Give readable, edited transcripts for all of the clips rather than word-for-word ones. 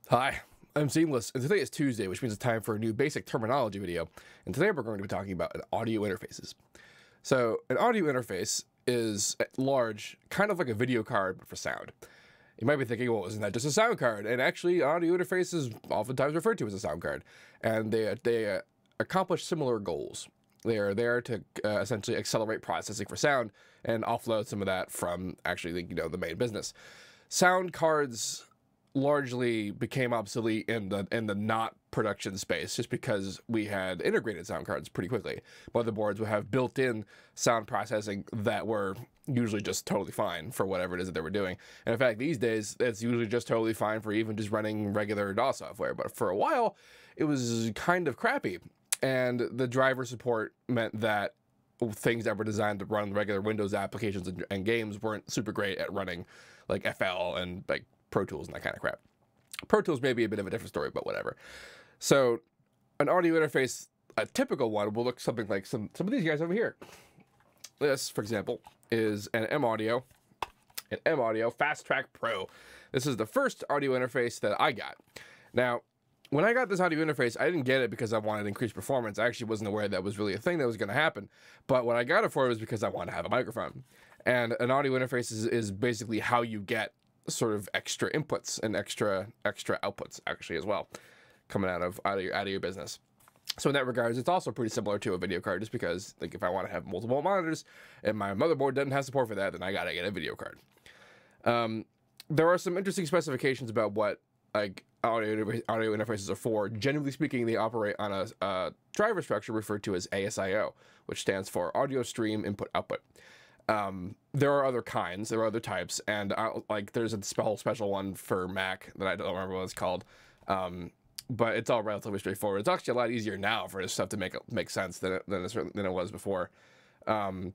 Hi, I'm Seamless, and today is Tuesday, which means it's time for a new basic terminology video. And today we're going to be talking about audio interfaces. So, an audio interface is at large, kind of like a video card, but for sound. You might be thinking, well, isn't that just a sound card? And actually, audio interface is oftentimes referred to as a sound card. And they accomplish similar goals. They are there to essentially accelerate processing for sound and offload some of that from actually, the main business. Sound cards largely became obsolete in the not production space just because we had integrated sound cards pretty quickly. Motherboards would have built-in sound processing that were usually just totally fine for whatever it is that they were doing. And in fact, these days, it's usually just totally fine for even just running regular DAW software. But for a while, it was kind of crappy. And the driver support meant that things that were designed to run regular Windows applications and games weren't super great at running like FL and like Pro Tools and that kind of crap. Pro Tools may be a bit of a different story, but whatever. So an audio interface, a typical one, will look something like some of these guys over here. This, for example, is an M-Audio Fast Track Pro. This is the first audio interface that I got. Now, when I got this audio interface, I didn't get it because I wanted increased performance. I actually wasn't aware that was really a thing that was going to happen. But what I got it for was because I wanted to have a microphone. And an audio interface is basically how you get sort of extra inputs and extra outputs actually as well coming out of your business. So in that regards, it's also pretty similar to a video card, just because like if I want to have multiple monitors and my motherboard doesn't have support for that, then I gotta get a video card. There are some interesting specifications about what like audio interfaces are for. Generally speaking, they operate on a driver structure referred to as ASIO, which stands for Audio Stream Input Output. There are other kinds, there are other types, and like there's a special one for Mac that I don't remember what it's called, but it's all relatively straightforward. It's actually a lot easier now for this stuff to make sense than it was before. And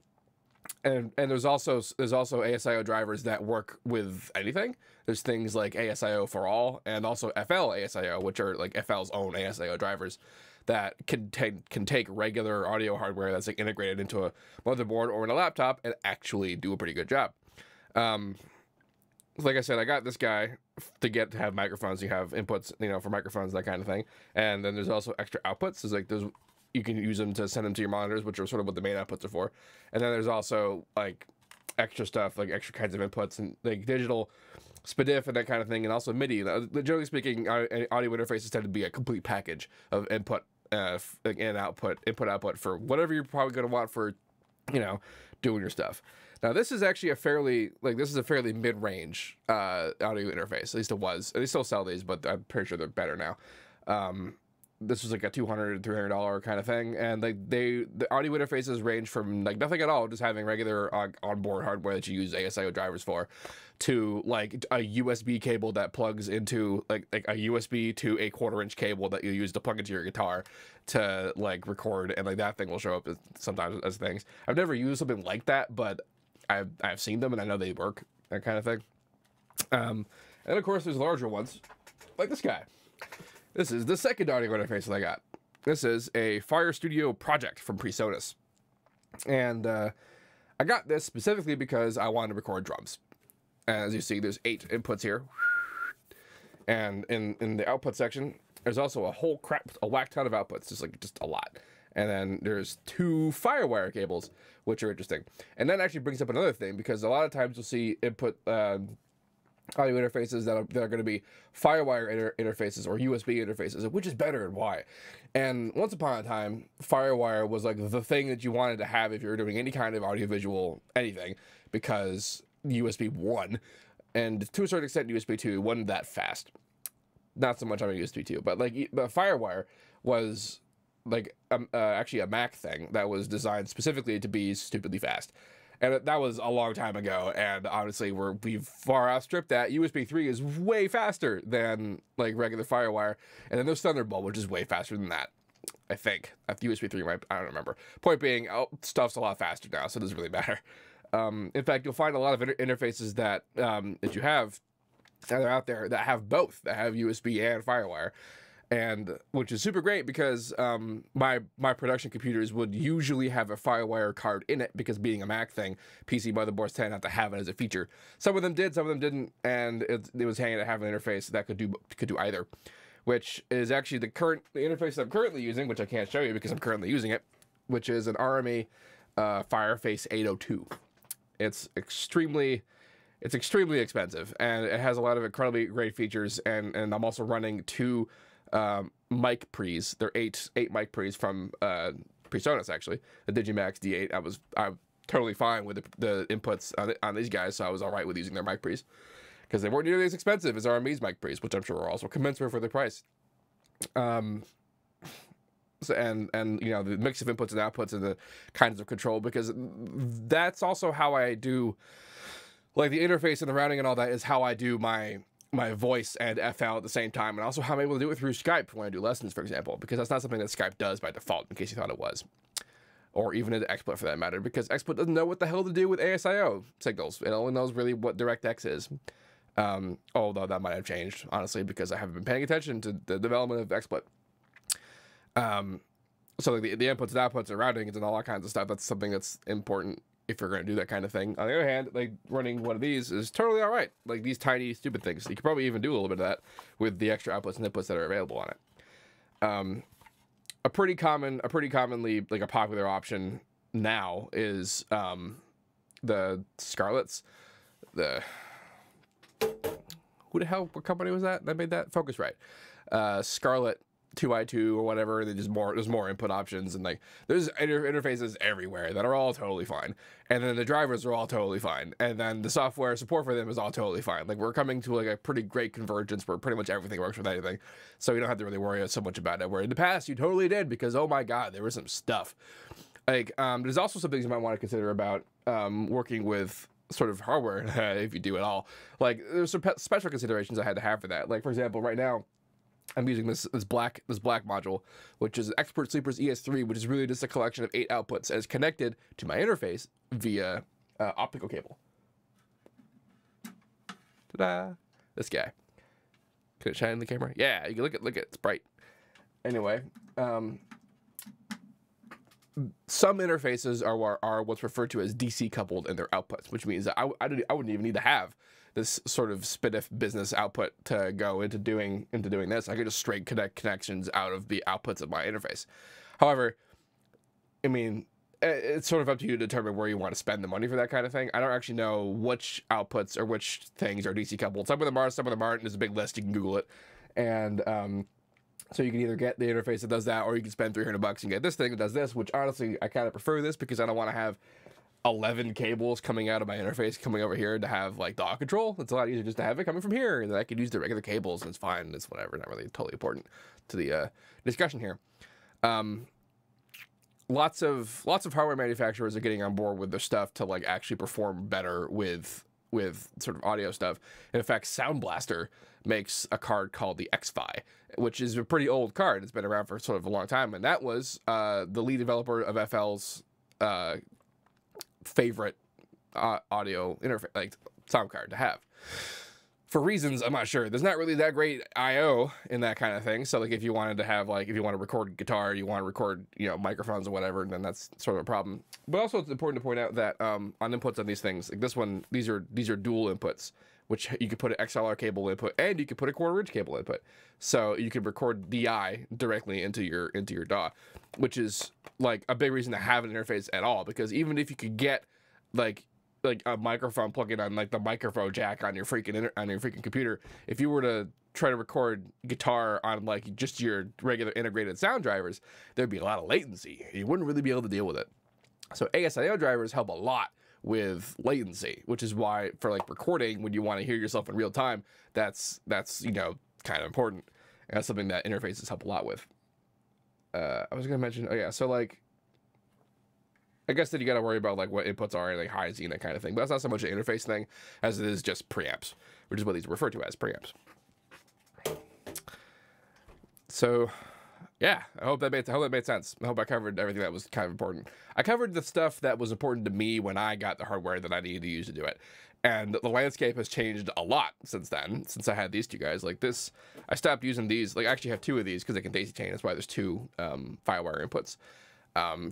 there's also ASIO drivers that work with anything. There's things like ASIO for all, and also FL ASIO, which are like FL's own ASIO drivers that can take regular audio hardware that's like integrated into a motherboard or in a laptop and actually do a pretty good job. Like I said, I got this guy to have microphones. You have inputs, for microphones, that kind of thing. And then there's also extra outputs. You can use them to send them to your monitors, which are sort of what the main outputs are for. And then there's also like extra stuff, like extra kinds of inputs and like digital SPDIF and that kind of thing, and also MIDI. Generally speaking, audio interfaces tend to be a complete package of input and output for whatever you're probably going to want for, doing your stuff. Now, this is actually a fairly mid-range audio interface. At least it was. They still sell these, but I'm pretty sure they're better now. This was like a $200, $300 kind of thing, and like the audio interfaces range from like nothing at all, just having regular onboard hardware that you use ASIO drivers for, to like a USB cable that plugs into like a USB to a 1/4-inch cable that you use to plug into your guitar to like record, and like that thing will show up sometimes as things. I've never used something like that, but I've seen them and I know they work, that kind of thing. And of course, there's larger ones like this guy. This is the second audio interface that I got. This is a Fire Studio project from PreSonus. And I got this specifically because I wanted to record drums. As you see, there's 8 inputs here. And in the output section, there's also a whack ton of outputs, just a lot. And then there's 2 Firewire cables, which are interesting. And that actually brings up another thing, because a lot of times you'll see input audio interfaces that are going to be Firewire interfaces or USB interfaces, which is better and why. And once upon a time, Firewire was like the thing that you wanted to have if you were doing any kind of audiovisual anything, because USB 1, and to a certain extent USB 2, wasn't that fast. Not so much on a USB 2, but Firewire was like actually a Mac thing that was designed specifically to be stupidly fast. And that was a long time ago, and honestly, we've far outstripped that. USB 3 is way faster than like regular Firewire, and then there's Thunderbolt, which is way faster than that. I think USB 3 might, I don't remember. Point being, stuff's a lot faster now, so it doesn't really matter. In fact, you'll find a lot of interfaces that you have that are out there that have both, that have USB and Firewire. and which is super great because my production computers would usually have a Firewire card in it, because being a Mac thing, PC motherboards tend not to have it as a feature. Some of them did, some of them didn't, and it was handy to have an interface that could do either, which is actually the interface I'm currently using, which I can't show you because I'm currently using it, which is an RMA Fireface 802. It's extremely expensive, and it has a lot of incredibly great features, and I'm also running two mic pre's. They're eight mic pre's from PreSonus, actually, the Digimax D8. I'm totally fine with the inputs on these guys, so I was all right with using their mic pre's because they weren't nearly as expensive as RME's mic pre's, which I'm sure are also commensurate for their price. So, and you know, the mix of inputs and outputs and the kinds of control, because that's also how I do, like, the interface and the routing and all that is how I do my voice and FL at the same time, and also how I'm able to do it through Skype when I do lessons, for example, because that's not something that Skype does by default, in case you thought it was. Or even into XSplit for that matter, because XSplit doesn't know what the hell to do with ASIO signals. It only knows really what DirectX is. Although that might have changed, honestly, because I haven't been paying attention to the development of XSplit. So like the inputs and outputs and routings and all that kinds of stuff, that's something that's important if you're going to do that kind of thing. On the other hand, like, running one of these is totally all right. Like, these tiny, stupid things. You could probably even do a little bit of that with the extra outputs and inputs that are available on it. A pretty commonly, like, a popular option now is the Scarlett's. Who the hell, what company was that made that? Focusrite. Scarlett 2i2 or whatever. There's more input options, and like there's interfaces everywhere that are all totally fine, and then the drivers are all totally fine, and then the software support for them is all totally fine. Like, we're coming to like a pretty great convergence where pretty much everything works with anything, so you don't have to really worry so much about it, where in the past you totally did, because oh my god, there was some stuff. Like, there's also some things you might want to consider about working with sort of hardware, if you do at all. Like, there's some special considerations I had to have for that. Like, for example, right now I'm using this black module, which is Expert Sleepers ES3, which is really just a collection of 8 outputs, and is connected to my interface via optical cable. Ta-da! This guy. Can it shine in the camera? Yeah, you can look at it's bright. Anyway, some interfaces are what's referred to as DC coupled in their outputs, which means that I wouldn't even need to have this sort of SPDIF business output to go into doing this. I could just straight connect connections out of the outputs of my interface. However, I mean, it's sort of up to you to determine where you want to spend the money for that kind of thing. I don't actually know which outputs or which things are DC coupled. Some of them are, some of them aren't. There's a big list. You can Google it. And so you can either get the interface that does that, or you can spend $300 and get this thing that does this, which honestly, I kind of prefer this because I don't want to have 11 cables coming out of my interface coming over here to have like DAW control. It's a lot easier just to have it coming from here, and then I could use the regular cables and it's fine. It's whatever, not really totally important to the discussion here. Lots of hardware manufacturers are getting on board with their stuff to like actually perform better with sort of audio stuff. And in fact, Sound Blaster makes a card called the XFi, which is a pretty old card. It's been around for sort of a long time, and that was the lead developer of FL's favorite audio interface, like sound card to have. For reasons I'm not sure. There's not really that great I/O in that kind of thing. So like if you wanted to have like, if you want to record guitar, you want to record, you know, microphones or whatever, then that's sort of a problem. But also it's important to point out that on inputs on these things, like this one, these are dual inputs, which you could put an XLR cable input and you could put a quarter-inch cable input. So you could record DI directly into your DAW, which is like a big reason to have an interface at all, because even if you could get like a microphone plug-in on like the microphone jack on your freaking computer, if you were to try to record guitar on like just your regular integrated sound drivers, there'd be a lot of latency. You wouldn't really be able to deal with it. So ASIO drivers help a lot with latency, which is why for like recording, when you want to hear yourself in real time, that's you know, kind of important. And that's something that interfaces help a lot with. I was gonna mention, oh yeah, so like I guess that you got to worry about like what inputs are and like high Z and that kind of thing, but that's not so much an interface thing as it is just preamps, which is what these are referred to as, preamps. So yeah, I hope that made sense. I hope I covered everything that was kind of important. I covered the stuff that was important to me when I got the hardware that I needed to use to do it. And the landscape has changed a lot since then, since I had these two guys. Like this, I stopped using these. Like I actually have two of these because they can daisy chain. That's why there's two Firewire inputs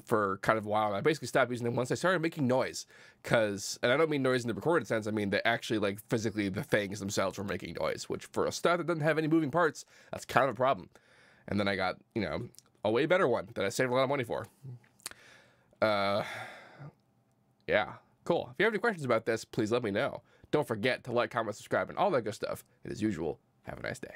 for kind of a while. I basically stopped using them once I started making noise. And I don't mean noise in the recorded sense. I mean they actually, like, physically the things themselves were making noise, which for a stuff that doesn't have any moving parts, that's kind of a problem. And then I got, you know, a way better one that I saved a lot of money for. Yeah. Cool. If you have any questions about this, please let me know. Don't forget to like, comment, subscribe, and all that good stuff. And as usual, have a nice day.